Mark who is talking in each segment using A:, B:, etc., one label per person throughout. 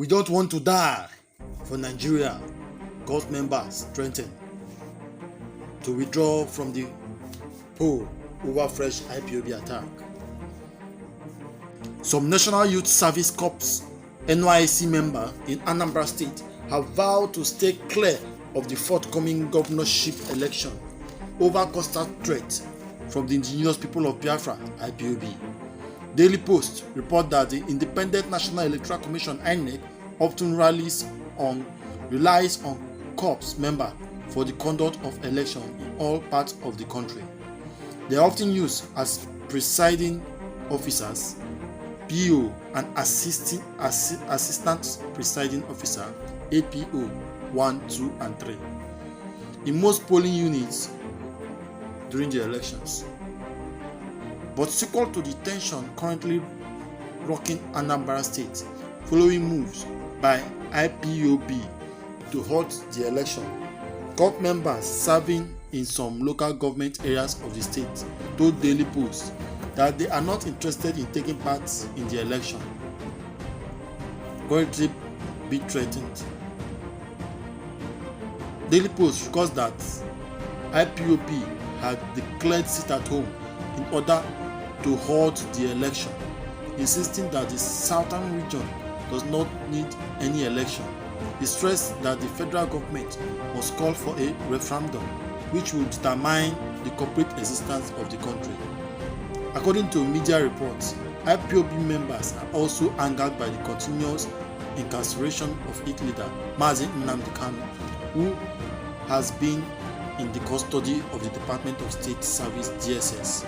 A: We don't want to die for Nigeria. Court members threaten to withdraw from the poll over fresh IPOB attack. Some National Youth Service Corps NYSC member in Anambra State have vowed to stay clear of the forthcoming governorship election over constant threat from the indigenous people of Biafra IPOB. Daily Post report that the Independent National Electoral Commission INEC often relies on corps members for the conduct of election in all parts of the country. They are often used as presiding officers, PO, and assistant presiding officer, APO 1, 2, and 3, in most polling units during the elections. But sequel to the tension currently rocking Anambra State following moves by IPOB to halt the election, court members serving in some local government areas of the state told Daily Post that they are not interested in taking part in the election, currently be threatened. Daily Post records that IPOB had declared sit at home in order to halt the election, insisting that the southern region does not need any election. He stressed that the federal government must call for a referendum which will determine the corporate existence of the country. According to media reports, IPOB members are also angered by the continuous incarceration of its leader, Mazi Nnamdi Kanu, who has been in the custody of the Department of State Service DSS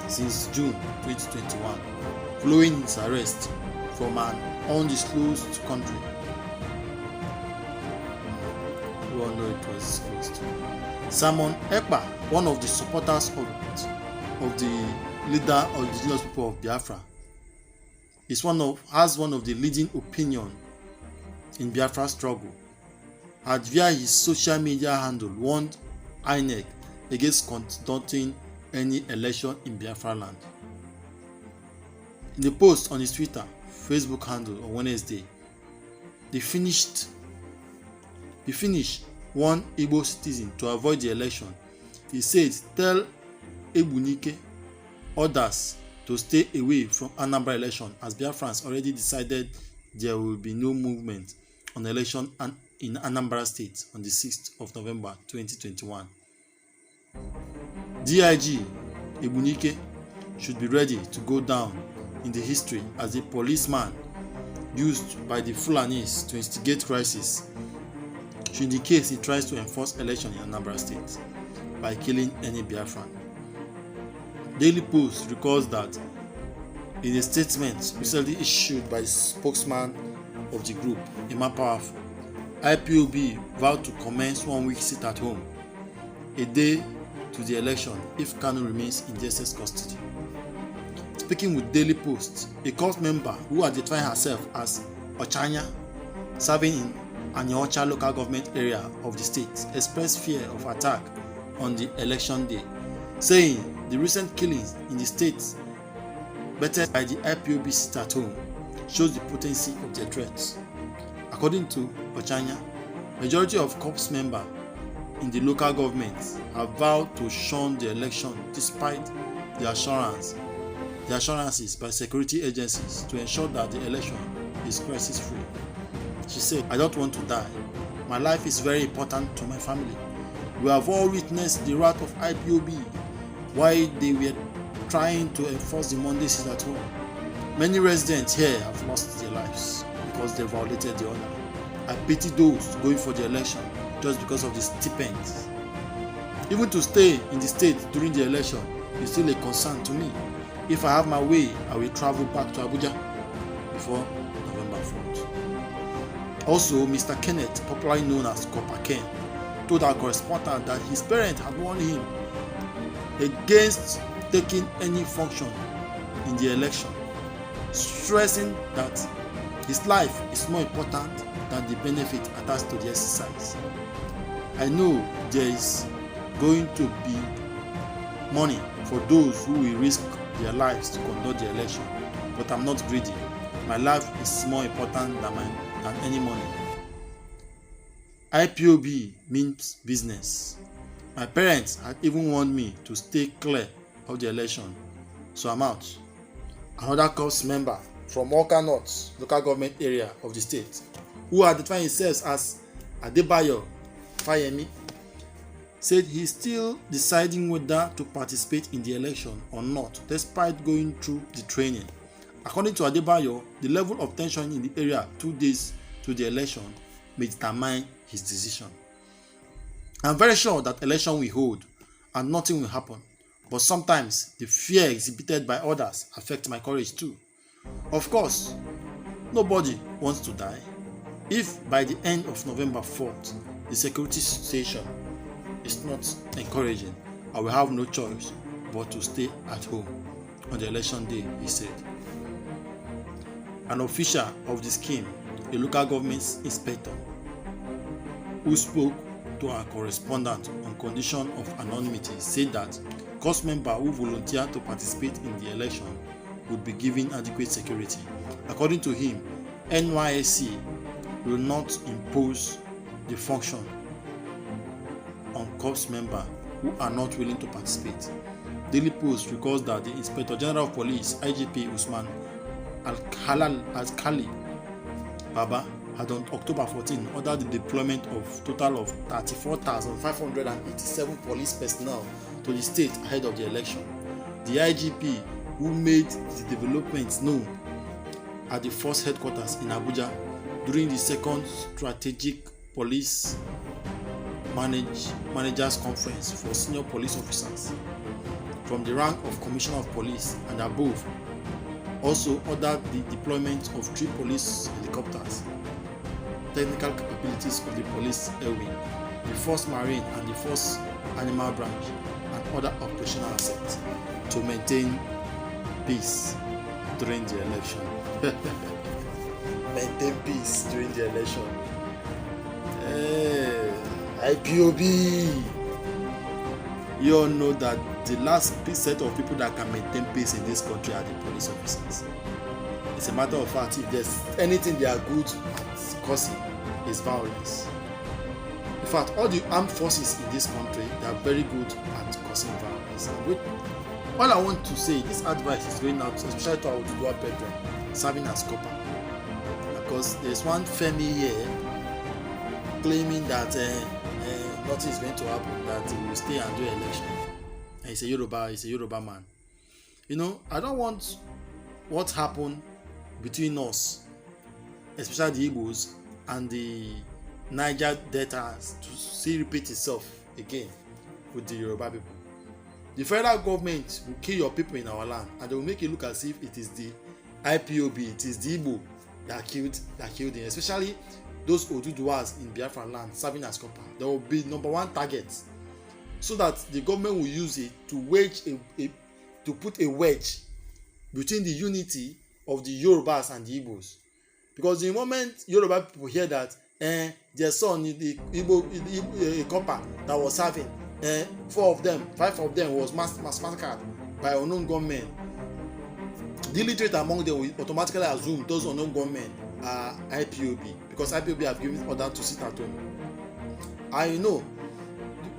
A: since June 2021, following his arrest from an undisclosed country. We all know it was disclosed. Simon Ekpa, one of the supporters of the leader of the indigenous people of Biafra, has one of the leading opinion in Biafra struggle, had via his social media handle warned INEC against conducting any election in Biafra land. In a post on his Twitter, Facebook handle on Wednesday, the Finnish one Igbo citizen to avoid the election. He said, "Tell Egbunike others to stay away from Anambra election, as Biafrans already decided there will be no movement on election in Anambra State on the 6th of November 2021. DIG Egbunike should be ready to go down in the history as a policeman used by the Fulanis to instigate crisis should the case he tries to enforce election in Anambra State by killing any Biafran." Daily Post records that in a statement recently issued by the spokesman of the group, Emma Powerful, IPOB vowed to commence 1 week sit at home, a day to the election if Kanu remains in DSS custody. Speaking with Daily Post, a court member who identified herself as Ochanya, serving in Aniocha local government area of the state, expressed fear of attack on the election day, saying the recent killings in the state, bettered by the IPOB sit at home, shows the potency of their threats. According to Ochanya, majority of corps members in the local government have vowed to shun the election despite the assurances by security agencies to ensure that the election is crisis-free. She said, "I don't want to die. My life is very important to my family. We have all witnessed the wrath of IPOB while they were trying to enforce the Monday sit at home. Many residents here have lost their lives because they violated the order. I pity those going for the election just because of the stipends. Even to stay in the state during the election is still a concern to me. If I have my way, I will travel back to Abuja before November 4th. Also, Mr. Kenneth, popularly known as Copper Ken, told our correspondent that his parents had warned him against taking any function in the election, stressing that his life is more important than the benefit attached to the exercise. I know there is going to be money for those who will risk their lives to conduct the election, but I'm not greedy. My life is more important than any money. IPOB means business. My parents had even warned me to stay clear of the election, so I'm out. Another corps member from Awka North local government area of the state, who identified himself as Adebayo Fayemi, said he's still deciding whether to participate in the election or not, despite going through the training. According to Adebayo, the level of tension in the area 2 days to the election may determine his decision. I'm very sure that election will hold and nothing will happen, but sometimes the fear exhibited by others affects my courage too. Of course, nobody wants to die. If by the end of November 4th, the security situation is not encouraging, I will have no choice but to stay at home on the election day, he said. An official of the scheme, a local government inspector, who spoke to our correspondent on condition of anonymity, said that corps members who volunteer to participate in the election would be given adequate security. According to him, NYSC will not impose the function on corps members who are not willing to participate. Daily Post records that the Inspector General of Police, IGP Usman Alkali Baba, had on October 14 ordered the deployment of total of 34,587 police personnel to the state ahead of the election. The IGP, who made the developments known at the force headquarters in Abuja during the second strategic police managers conference for senior police officers from the rank of Commissioner of Police and above, also ordered the deployment of 3 police helicopters, technical capabilities of the police air wing, the 1st Marine and the 1st Animal Branch, and other operational assets to maintain peace during the election. Maintain peace during the election. IPOB. You all know that the last set of people that can maintain peace in this country are the police officers. It's a matter of fact, if there's anything they are good at causing, is violence. In fact, all the armed forces in this country, they are very good at causing violence. All I want to say, this advice is going out, especially to our Oduduwa brethren serving as copper, because there's one Femi here claiming that nothing is going to happen, that he will stay and do election. And he's a Yoruba man. You know, I don't want what happened between us, especially the Igbos and the Niger Deltas, to see repeat itself again with the Yoruba people. The federal government will kill your people in our land, and they will make it look as if it is the IPOB, it is the Igbo that killed them, especially those Oduduwas in Biafra land serving as copper. They will be number one target, so that the government will use it to to put a wedge between the unity of the Yorubas and the Igbos. Because the moment Yoruba people hear that their son, the Igbo copper that was serving, 5 of them was massacred by unknown gunmen, the illiterate among them will automatically assume those unknown gunmen are IPOB, because IPOB have given order to sit at home. I know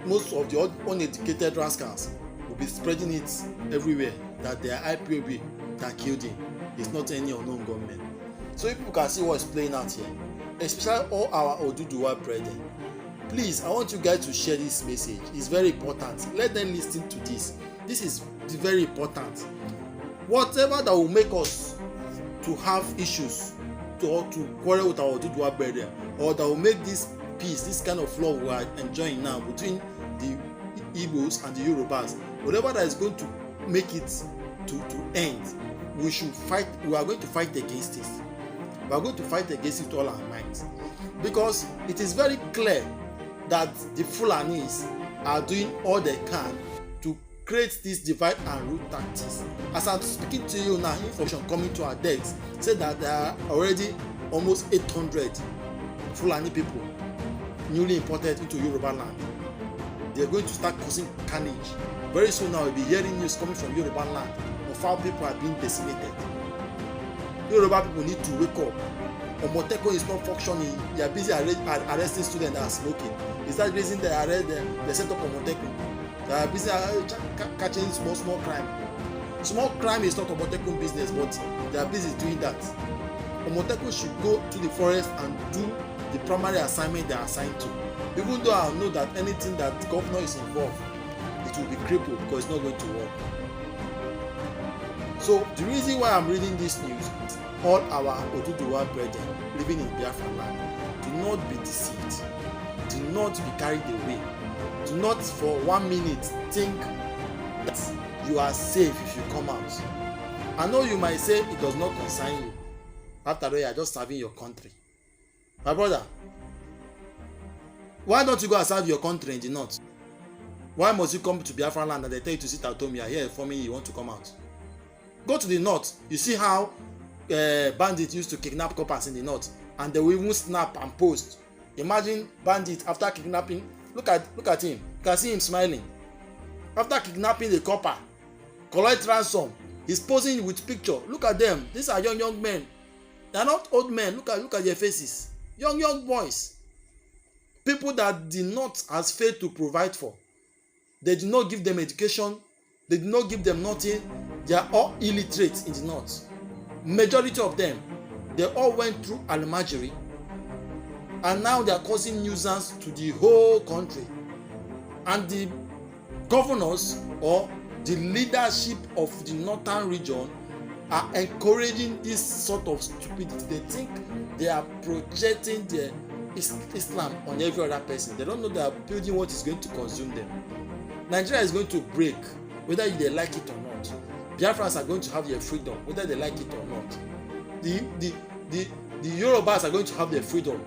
A: most of the uneducated rascals will be spreading it everywhere that they are IPOB that killed him. It's not any unknown gunmen. So if people can see what is playing out here, especially all our Oduduwa brethren, please, I want you guys to share this message. It's very important. Let them listen to this. This is very important. Whatever that will make us to have issues to quarrel with our Oduduwa brethren, or that will make this peace, this kind of love we are enjoying now between the Igbos and the Yorubas, whatever that is going to make it to end, we should fight. We are going to fight against it. We are going to fight against it with all our might, because it is very clear that the Fulanis are doing all they can to create this divide and rule tactics. As I'm speaking to you now, information coming to our desks say that there are already almost 800 Fulani people newly imported into Yoruba land. They are going to start causing carnage. Very soon now we'll be hearing news coming from Yoruba land of how people are being decimated. Yoruba people need to wake up. Omotekun is not functioning. They are busy arresting students that are smoking. Is that the reason they set up Omotekun? They are busy catching small crime. Small crime is not Omotekun business, but they are busy doing that. Omotekun should go to the forest and do the primary assignment they are assigned to. Even though I know that anything that the governor is involved, it will be crippled because it's not going to work. So the reason why I'm reading this news, all our Oduduwa brethren living in Biafra land, do not be deceived. Do not be carried away. Do not for 1 minute think that you are safe if you come out. I know you might say it does not concern you. After all, you are just serving your country. My brother, why don't you go and serve your country in the north? Why must you come to Biafra land and they tell you to sit at home? You are here for me, you want to come out. Go to the north. You see how bandits used to kidnap coppers in the north, and they will even snap and post. Imagine bandit after kidnapping. Look at him. You can see him smiling. After kidnapping the copper, collect ransom. He's posing with picture. Look at them. These are young men. They are not old men. Look at their faces. Young boys. People that the north has failed to provide for. They did not give them education. They did not give them nothing. They are all illiterate in the north. Majority of them, they all went through Almajiri, and now they are causing nuisance to the whole country. And the governors or the leadership of the northern region are encouraging this sort of stupidity. They think they are projecting their Islam on every other person. They don't know they are building what is going to consume them. Nigeria is going to break, whether they like it or not. Biafrans are going to have their freedom, whether they like it or not. The Yorubas are going to have their freedom,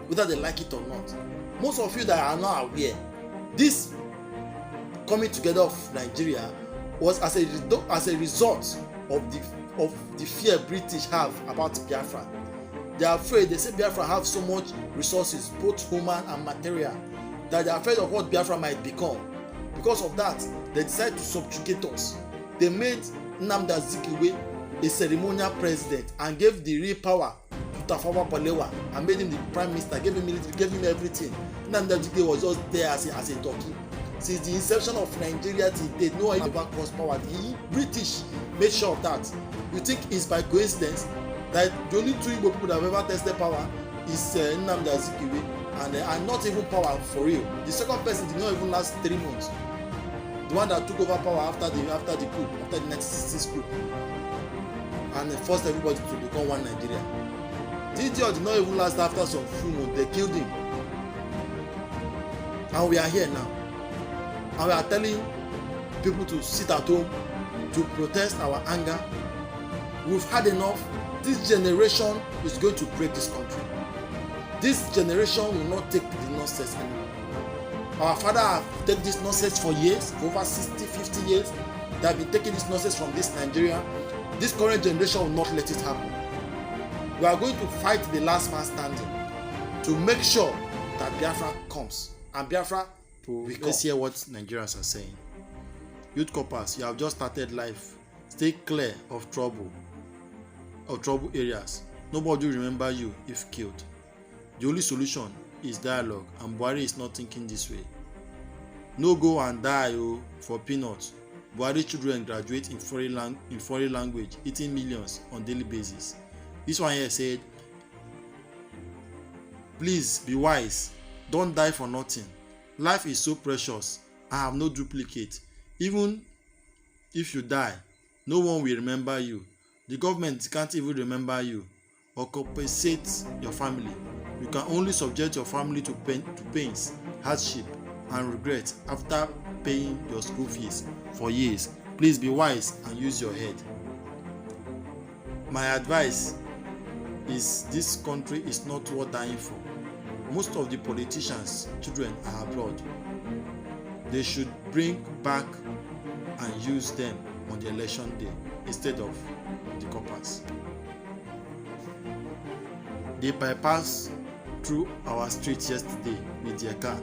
A: whether they like it or not. Most of you that are not aware, this coming together of Nigeria was as a result of the fear British have about Biafra. They are afraid. They say Biafra have so much resources, both human and material, that they are afraid of what Biafra might become. Because of that, they decided to subjugate us. They made Nnamdi Azikiwe a ceremonial president and gave the real power to Tafawa Balewa and made him the prime minister, gave him military, gave him everything. Nnamdi Azikiwe was just there as a donkey. Since the inception of Nigeria till date, no one ever crossed power. The British made sure of that. You think it's by coincidence that the only two Igbo people that have ever tested power is Nnamdi Azikiwe and not even power for real. The second person did not even last 3 months. The one that took over power after the coup, after the 1960s coup, and forced everybody to become one Nigeria. The idiot did not even last after some few months. They killed him, and we are here now, and we are telling people to sit at home to protest our anger. We've had enough. This generation is going to break this country. This generation will not take the nonsense anymore. Our father have taken this nonsense for years, for over 60, 50 years. They have been taking this nonsense from this Nigeria. This current generation will not let it happen. We are going to fight the last man standing to make sure that Biafra comes. And Biafra will become. Let's hear what Nigerians are saying. Youth corpers, you have just started life. Stay clear of trouble areas. Nobody will remember you if killed. The only solution is dialogue, and Buhari is not thinking this way. No go and die for peanuts. Buhari children graduate in foreign language, eating millions on daily basis. This one here said, please be wise, don't die for nothing. Life is so precious, I have no duplicate. Even if you die, no one will remember you. The government can't even remember you or compensate your family. You can only subject your family to pains, hardship, and regret after paying your school fees for years. Please be wise and use your head. My advice is this country is not worth dying for. Most of the politicians' children are abroad. They should bring back and use them on the election day instead of the coppers. They bypassed through our streets yesterday with their car,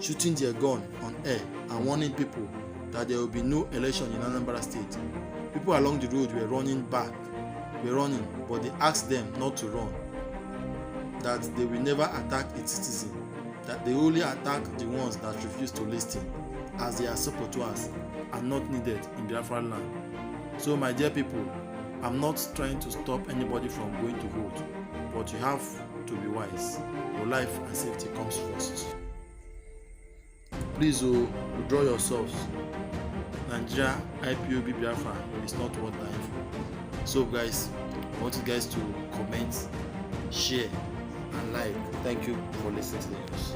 A: shooting their gun on air and warning people that there will be no election in Anambra State. People along the road were running back were running, but they asked them not to run, that they will never attack a citizen, that they only attack the ones that refuse to listen, as they are saboteurs and not needed in Biafran land. So my dear people, I'm not trying to stop anybody from going to vote, but you have to be wise. Your life and safety comes first. Please withdraw yourselves. Nigeria IPOB Biafra is not worth dying for. So guys, I want you guys to comment, share and like. Thank you for listening to the news.